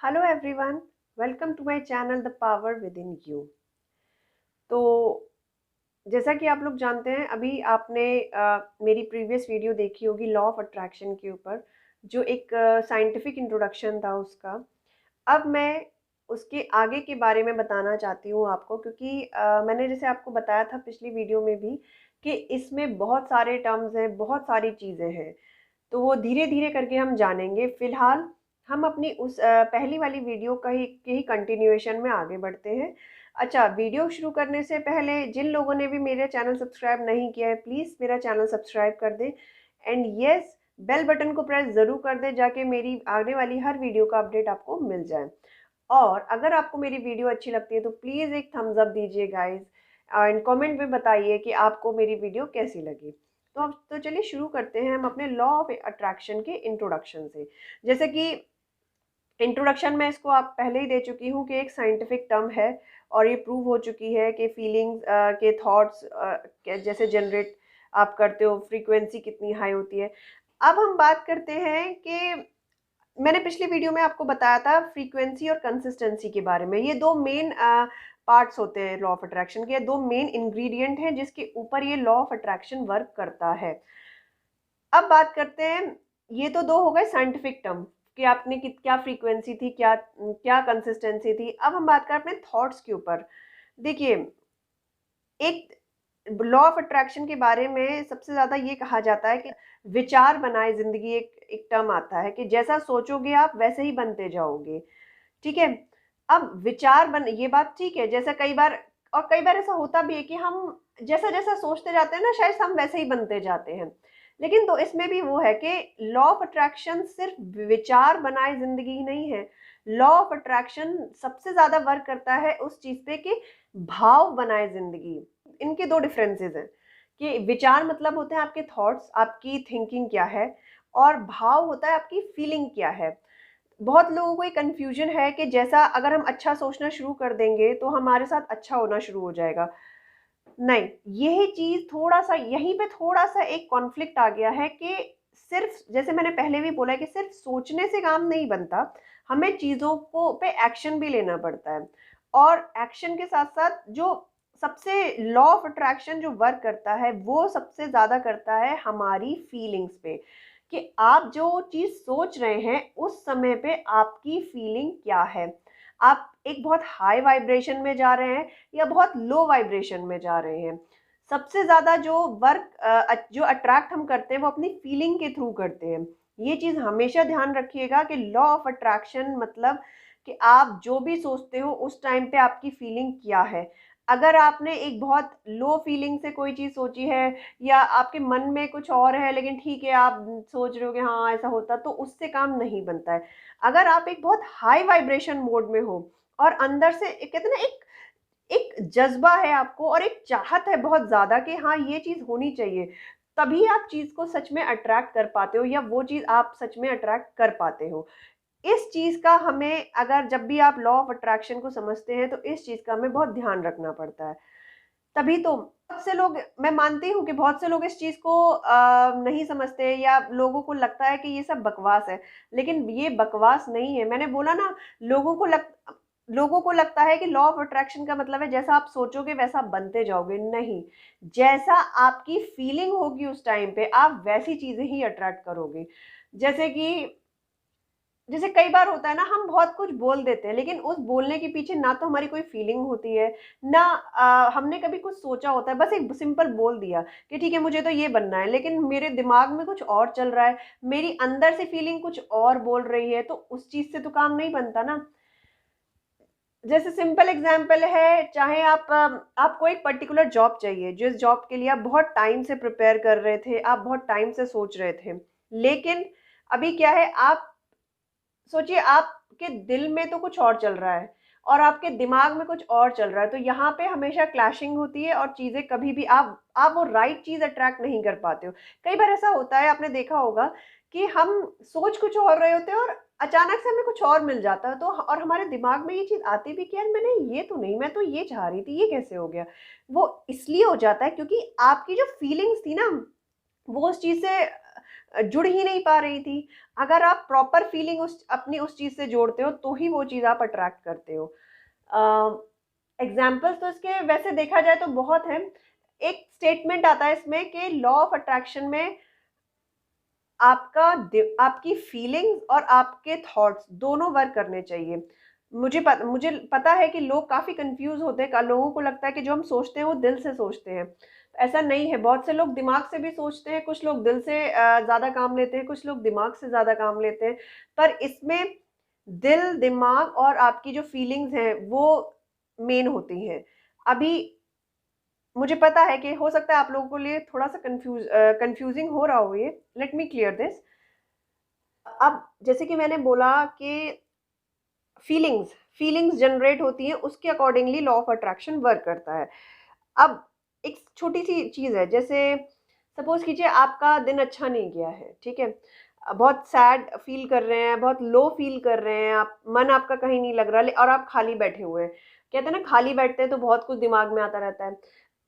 Hello everyone, welcome to my channel the power within you. तो जैसा कि आप लोग जानते हैं, अभी आपने मेरी प्रीवियस वीडियो देखी होगी लॉ ऑफ अट्रैक्शन के ऊपर, जो एक साइंटिफिक इंट्रोडक्शन था उसका। अब मैं उसके आगे के बारे में बताना चाहती हूँ आपको, क्योंकि मैंने जैसे आपको बताया था पिछली वीडियो में भी कि इसमें बहुत सारे टर्म्स हैं, बहुत सारी चीज़ें हैं। तो वो धीरे धीरे करके हम जानेंगे। फिलहाल हम अपनी उस पहली वाली वीडियो का ही के ही कंटिन्यूएशन में आगे बढ़ते हैं। अच्छा, वीडियो शुरू करने से पहले जिन लोगों ने भी मेरा चैनल सब्सक्राइब नहीं किया है, प्लीज़ मेरा चैनल सब्सक्राइब कर दें। एंड यस, बेल बटन को प्रेस ज़रूर कर दें, जाके मेरी आने वाली हर वीडियो का अपडेट आपको मिल जाए। और अगर आपको मेरी वीडियो अच्छी लगती है तो प्लीज़ एक थम्स अप दीजिए गाइस, एंड कमेंट में बताइए कि आपको मेरी वीडियो कैसी लगी। तो अब तो चलिए शुरू करते हैं हम अपने लॉ ऑफ अट्रैक्शन के इंट्रोडक्शन से। जैसे कि इंट्रोडक्शन में इसको आप पहले ही दे चुकी हूँ कि एक साइंटिफिक टर्म है, और ये प्रूव हो चुकी है कि फीलिंग्स के थॉट्स जैसे जनरेट आप करते हो, फ्रीक्वेंसी कितनी हाई होती है। अब हम बात करते हैं कि मैंने पिछली वीडियो में आपको बताया था फ्रीक्वेंसी और कंसिस्टेंसी के बारे में। ये दो मेन पार्ट्स होते हैं लॉ ऑफ अट्रैक्शन के, दो मेन इंग्रेडिएंट हैं जिसके ऊपर ये लॉ ऑफ अट्रैक्शन वर्क करता है। अब बात करते हैं, ये तो दो हो गए साइंटिफिक टर्म कि आपने क्या फ्रीक्वेंसी थी, क्या क्या कंसिस्टेंसी थी। अब हम बात करें अपने थॉट्स के ऊपर। देखिए, एक लॉ ऑफ अट्रैक्शन के बारे में सबसे ज़्यादा ये कहा जाता है कि विचार बनाए ज़िंदगी। एक एक टर्म आता है कि जैसा सोचोगे आप वैसे ही बनते जाओगे। ठीक है? अब विचार बन ये बात ठीक है, जैसा कई बार ऐसा होता भी है कि हम जैसा-जैसा सोचते जाते हैं ना, शायद हम वैसे ही बनते जाते हैं। लेकिन तो इसमें भी वो है कि लॉ ऑफ अट्रैक्शन सिर्फ़ विचार बनाए ज़िंदगी ही नहीं है। लॉ ऑफ अट्रैक्शन सबसे ज़्यादा वर्क करता है उस चीज़ पे कि भाव बनाए ज़िंदगी। इनके 2 डिफरेंसेस हैं कि विचार मतलब होते हैं आपके थॉट्स, आपकी थिंकिंग क्या है, और भाव होता है आपकी फीलिंग क्या है। बहुत लोगों को ये कन्फ्यूजन है कि जैसा अगर हम अच्छा सोचना शुरू कर देंगे तो हमारे साथ अच्छा होना शुरू हो जाएगा। नहीं, यही चीज़ थोड़ा-सा यहीं पे थोड़ा-सा एक कॉन्फ्लिक्ट आ गया है कि सिर्फ़ जैसे मैंने पहले भी बोला है कि सिर्फ़ सोचने से काम नहीं बनता, हमें चीज़ों को पे एक्शन भी लेना पड़ता है। और एक्शन के साथ-साथ जो सबसे लॉ ऑफ अट्रैक्शन जो वर्क करता है, वो सबसे ज़्यादा करता है हमारी फीलिंग्स पे, कि आप जो चीज़ सोच रहे हैं, उस समय पे आपकी फीलिंग क्या है? आप एक बहुत हाई वाइब्रेशन में जा रहे हैं या बहुत लो वाइब्रेशन में जा रहे हैं। सबसे ज़्यादा जो जो अट्रैक्ट हम करते हैं वो अपनी फीलिंग के थ्रू करते हैं। ये चीज़ हमेशा ध्यान रखिएगा कि लॉ ऑफ अट्रैक्शन मतलब कि आप जो भी सोचते हो उस टाइम पे आपकी फीलिंग क्या है। अगर आपने एक बहुत लो फीलिंग से कोई चीज़ सोची है, या आपके मन में कुछ और है लेकिन ठीक है आप सोच रहे हो कि हाँ ऐसा होता, तो उससे काम नहीं बनता है। अगर आप एक बहुत हाई वाइब्रेशन मोड में हो और अंदर से एक कहते हैं ना, एक एक जज़्बा है आपको और एक चाहत है बहुत ज़्यादा कि हाँ, ये चीज़ होनी चाहिए, तभी आप चीज़ को सच में अट्रैक्ट कर पाते हो, या वो चीज़ आप सच में अट्रैक्ट कर पाते हो। इस चीज़ का हमें, अगर जब भी आप लॉ ऑफ अट्रैक्शन को समझते हैं, तो इस चीज़ का हमें बहुत ध्यान रखना पड़ता है। तभी तो बहुत से लोग, मैं मानती हूँ कि बहुत से लोग इस चीज़ को नहीं समझते, या लोगों को लगता है कि ये सब बकवास है। लेकिन ये बकवास नहीं है। मैंने बोला ना, लोगों को लगता है कि लॉ ऑफ अट्रैक्शन का मतलब है जैसा आप सोचोगे वैसा आप बनते जाओगे। नहीं, जैसा आपकी फीलिंग होगी उस टाइम पे, आप वैसी चीज़ें ही अट्रैक्ट करोगे। जैसे कि जैसे कई बार होता है ना, हम बहुत कुछ बोल देते हैं लेकिन उस बोलने के पीछे ना तो हमारी कोई फीलिंग होती है, ना हमने कभी कुछ सोचा होता है। बस एक सिंपल बोल दिया कि ठीक है मुझे तो ये बनना है, लेकिन मेरे दिमाग में कुछ और चल रहा है, मेरी अंदर से फीलिंग कुछ और बोल रही है, तो उस चीज़ से तो काम नहीं बनता ना। जैसे सिंपल एग्जांपल है, चाहे आपको एक पर्टिकुलर जॉब चाहिए, जिस जॉब के लिए आप बहुत टाइम से प्रिपेयर कर रहे थे, आप बहुत टाइम से सोच रहे थे। लेकिन अभी क्या है, आप सोचिए आपके दिल में तो कुछ और चल रहा है और आपके दिमाग में कुछ और चल रहा है, तो यहाँ पे हमेशा क्लैशिंग होती है और चीज़ें कभी भी आप वो राइट चीज़ अट्रैक्ट नहीं कर पाते हो। कई बार ऐसा होता है, आपने देखा होगा कि हम सोच कुछ और रहे होते हैं और अचानक से हमें कुछ और मिल जाता है, तो और हमारे दिमाग में ये चीज़ आती भी कि यार मैंने ये तो नहीं, मैं तो ये चाह रही थी, ये कैसे हो गया? वो इसलिए हो जाता है क्योंकि आपकी जो फीलिंग्स थी ना, वो उस चीज़ से जुड़ ही नहीं पा रही थी। अगर आप प्रॉपर फीलिंग अपनी उस चीज़ से जोड़ते हो तो ही वो चीज़ आप अट्रैक्ट करते हो। एग्जाम्पल्स तो इसके वैसे देखा जाए तो बहुत है। एक स्टेटमेंट आता है इसमें कि लॉ ऑफ अट्रैक्शन में आपकी फीलिंग्स और आपके थॉट्स दोनों वर्क करने चाहिए। मुझे पता है कि लोग काफ़ी कंफ्यूज होते हैं। लोगों को लगता है कि जो हम सोचते हैं वो दिल से सोचते हैं। ऐसा नहीं है। बहुत से लोग दिमाग से भी सोचते हैं, कुछ लोग दिल से ज़्यादा काम लेते हैं, कुछ लोग दिमाग से ज़्यादा काम लेते हैं। पर इसमें दिल, दिमाग और आपकी जो फीलिंग्स हैं वो मेन होती हैं। अभी मुझे पता है कि हो सकता है आप लोगों के लिए थोड़ा सा कंफ्यूजिंग हो रहा हो ये। Let me clear this. अब जैसे कि मैंने बोला कि फीलिंग्स फीलिंग्स जनरेट होती हैं, उसके accordingly law of attraction work करता है। अब एक छोटी सी चीज़ है, जैसे सपोज कीजिए आपका दिन अच्छा नहीं गया है, ठीक है। बहुत सैड फील कर रहे हैं, बहुत लो फील कर रहे हैं आप, मन आपका कहीं नहीं लग रहा और आप खाली बैठे हुए हैं। कहते हैं ना, खाली बैठते हैं तो बहुत कुछ दिमाग में आता रहता है।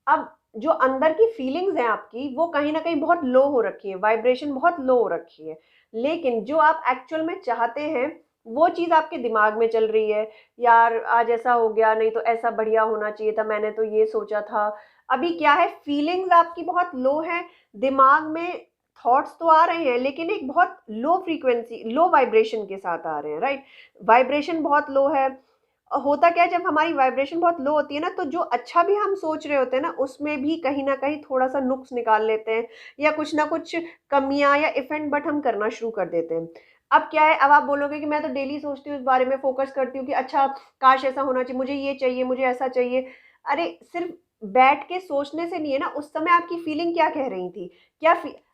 अब जो अंदर की फीलिंग्स हैं आपकी, वो कहीं ना कहीं बहुत लो हो रखी है, वाइब्रेशन बहुत लो हो रखी है। लेकिन जो आप एक्चुअल में चाहते हैं वो चीज़ आपके दिमाग में चल रही है। यार आज ऐसा हो गया, नहीं तो ऐसा बढ़िया होना चाहिए था, मैंने तो ये सोचा था। अभी क्या है, फीलिंग्स आपकी बहुत लो है, दिमाग में थॉट्स तो आ रहे हैं लेकिन एक बहुत लो फ्रीक्वेंसी, लो वाइब्रेशन के साथ आ रहे हैं, राइट। वाइब्रेशन बहुत लो है। होता क्या है, जब हमारी वाइब्रेशन बहुत लो होती है ना, तो जो अच्छा भी हम सोच रहे होते हैं ना, उसमें भी कहीं ना कहीं थोड़ा सा नुक्स निकाल लेते हैं, या कुछ ना कुछ कमियां या इफेंट बट हम करना शुरू कर देते हैं। अब क्या है, अब आप बोलोगे कि मैं तो डेली सोचती हूँ इस बारे में, फोकस करती हूँ कि अच्छा काश ऐसा होना चाहिए, मुझे ये चाहिए, मुझे ऐसा चाहिए। अरे सिर्फ बैठ के सोचने से नहीं है ना, उस समय आपकी फीलिंग क्या कह रही थी?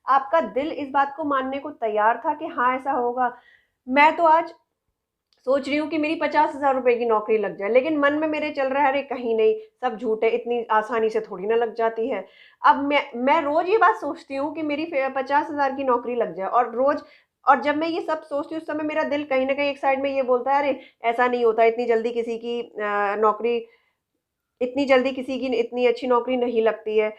आपका दिल इस बात को मानने को तैयार था कि हाँ ऐसा होगा। मैं तो आज सोच रही हूँ कि मेरी 50,000 रुपए की नौकरी लग जाए, लेकिन मन में मेरे चल रहा है, अरे कहीं नहीं, सब झूठ है, इतनी आसानी से थोड़ी ना लग जाती है। अब मैं रोज ये बात सोचती हूँ कि मेरी 50,000 की नौकरी लग जाए, और रोज, और जब मैं ये सब सोचती हूँ उस समय मेरा दिल कहीं ना कहीं एक साइड में ये बोलता है, अरे ऐसा नहीं होता, इतनी जल्दी किसी की नौकरी, इतनी जल्दी किसी की इतनी अच्छी नौकरी नहीं लगती है।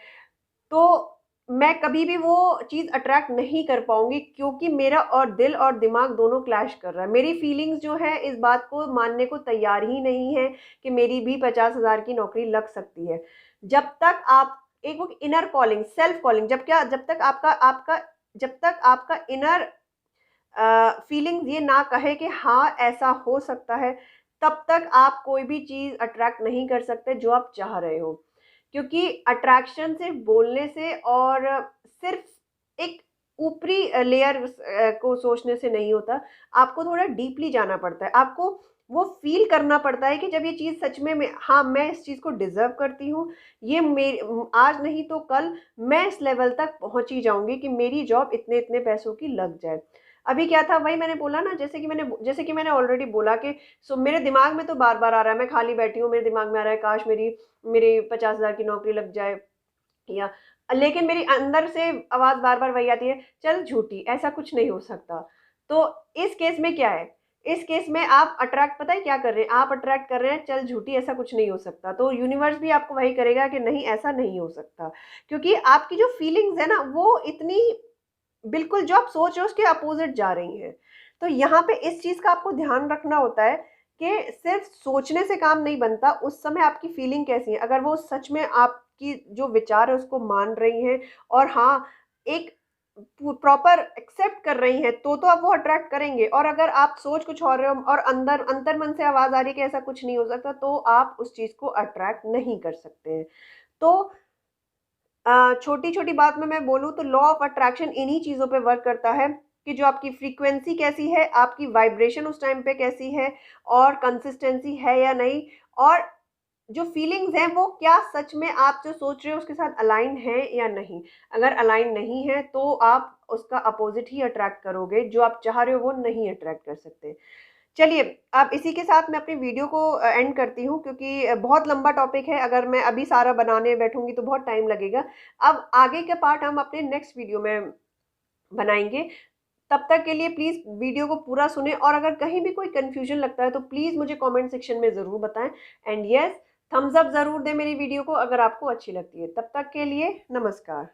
तो मैं कभी भी वो चीज़ अट्रैक्ट नहीं कर पाऊँगी, क्योंकि मेरा और दिल और दिमाग दोनों क्लैश कर रहा है। मेरी फीलिंग्स जो है इस बात को मानने को तैयार ही नहीं है कि मेरी भी 50,000 की नौकरी लग सकती है। जब तक आप एक वो इनर कॉलिंग, सेल्फ कॉलिंग, जब तक आपका इनर फीलिंग्स ये ना कहे कि हाँ ऐसा हो सकता है, तब तक आप कोई भी चीज़ अट्रैक्ट नहीं कर सकते जो आप चाह रहे हो। क्योंकि अट्रैक्शन सिर्फ बोलने से और सिर्फ एक ऊपरी लेयर को सोचने से नहीं होता। आपको थोड़ा डीपली जाना पड़ता है। आपको वो फील करना पड़ता है कि जब ये चीज़ सच में हाँ मैं इस चीज़ को डिजर्व करती हूँ, ये आज नहीं तो कल मैं इस लेवल तक पहुंच ही जाऊंगी कि मेरी जॉब इतने इतने पैसों की लग जाए। अभी क्या था, वही मैंने बोला ना, जैसे कि मैंने ऑलरेडी बोला कि मेरे दिमाग में तो बार बार आ रहा है, मैं खाली बैठी हूँ, मेरे दिमाग में आ रहा है काश मेरी 50,000 की नौकरी लग जाए, या लेकिन मेरी अंदर से आवाज बार बार वही आती है, चल झूठी, ऐसा कुछ नहीं हो सकता। तो इस केस में क्या है, इस केस में आप अट्रैक्ट, पता है क्या कर रहे हैं, आप अट्रैक्ट कर रहे हैं चल झूठी, ऐसा कुछ नहीं हो सकता। तो यूनिवर्स भी आपको वही करेगा कि नहीं ऐसा नहीं हो सकता, क्योंकि आपकी जो फीलिंग्स है ना वो इतनी, बिल्कुल जो आप सोच रहे हो उसके अपोजिट जा रही हैं। तो यहाँ पे इस चीज का आपको ध्यान रखना होता है कि सिर्फ सोचने से काम नहीं बनता, उस समय आपकी फीलिंग कैसी है। अगर वो सच में आपकी जो विचार है उसको मान रही हैं, और हाँ एक प्रॉपर एक्सेप्ट कर रही हैं, तो आप वो अट्रैक्ट करेंगे। और अगर आप सोच कुछ और रहे हो और अंदर अंतर मन से आवाज आ रही है कि ऐसा कुछ नहीं हो सकता, तो आप उस चीज को अट्रैक्ट नहीं कर सकते हैं। तो छोटी छोटी बात में मैं बोलूँ तो लॉ ऑफ अट्रैक्शन इन्हीं चीज़ों पे वर्क करता है कि जो आपकी फ्रीक्वेंसी कैसी है, आपकी वाइब्रेशन उस टाइम पे कैसी है, और कंसिस्टेंसी है या नहीं, और जो फीलिंग्स हैं वो क्या सच में आप जो सोच रहे हो उसके साथ अलाइन है या नहीं। अगर अलाइन नहीं है तो आप उसका अपोजिट ही अट्रैक्ट करोगे, जो आप चाह रहे हो वो नहीं अट्रैक्ट कर सकते। चलिए, अब इसी के साथ मैं अपनी वीडियो को एंड करती हूँ, क्योंकि बहुत लंबा टॉपिक है, अगर मैं अभी सारा बनाने बैठूंगी तो बहुत टाइम लगेगा। अब आगे का पार्ट हम अपने नेक्स्ट वीडियो में बनाएंगे। तब तक के लिए प्लीज़ वीडियो को पूरा सुने, और अगर कहीं भी कोई कंफ्यूजन लगता है तो प्लीज़ मुझे कमेंट सेक्शन में ज़रूर बताएं। एंड यस, थम्स अप ज़रूर दें मेरी वीडियो को अगर आपको अच्छी लगती है। तब तक के लिए नमस्कार।